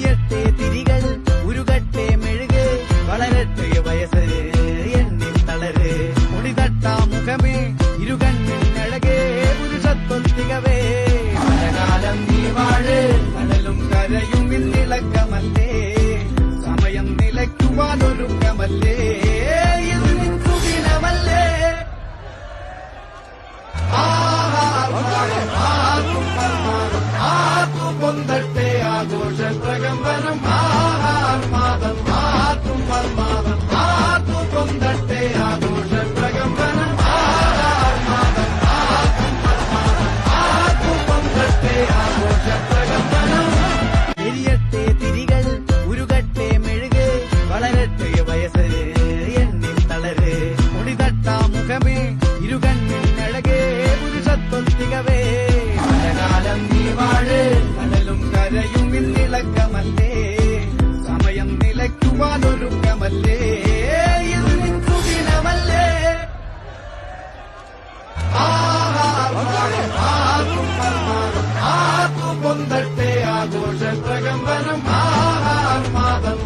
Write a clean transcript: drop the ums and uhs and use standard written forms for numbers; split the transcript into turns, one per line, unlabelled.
എരിയട്ടെ തിരികൾ ഉരുകട്ടെ മെഴുക് വളരട്ടെ വയസ്സ് എണ്ണി തളര് മുടിതട്ടാ മുഖമേ ഇരുകണ്ണിൻ അഴകേ പുരുഷത്വത്തികവേ പലകാലം നീ വാഴ് കടലും കരയും ഇന്നിളക്കമല്ലേ സമയം നിലയ്ക്കുവാനൊരുക്കമല്ലേ ഇത് നിൽക്കു ദിനമല്ലേ പൊന്തട്ടെ ആഘോഷ പ്രകമ്പനം ആത്മാദം ആത്തും പർമാദം ആത്തു പൊന്തട്ടെ ആഘോഷ പ്രകമ്പനം ആത്മാദം ആത്തും പർമാദം ആത്തു പൊന്തട്ടെ ആഘോഷ പ്രകമ്പനം എരിയട്ടെ തിരികൾ ഉരുകട്ടെ മെഴുക് വളരട്ടെ വയസ്സ് എണ്ണി തളര് മുടിതട്ടാ മുഖമേ ഇരുകണ്ണിൻ അഴകേ പുരുഷത്വത്തികവേ പലകാലം നീ വാഴ് കടലും കരയും ഇന്നിളക്കമല്ലേ സമയം നിലയ്ക്കുവാനൊരുക്കമല്ലേ ഇത് നിൽക്കു ദിനമല്ലേ ആത്തു പൊന്തട്ടെ ആഘോഷ പ്രകമ്പനം ആത്മാദം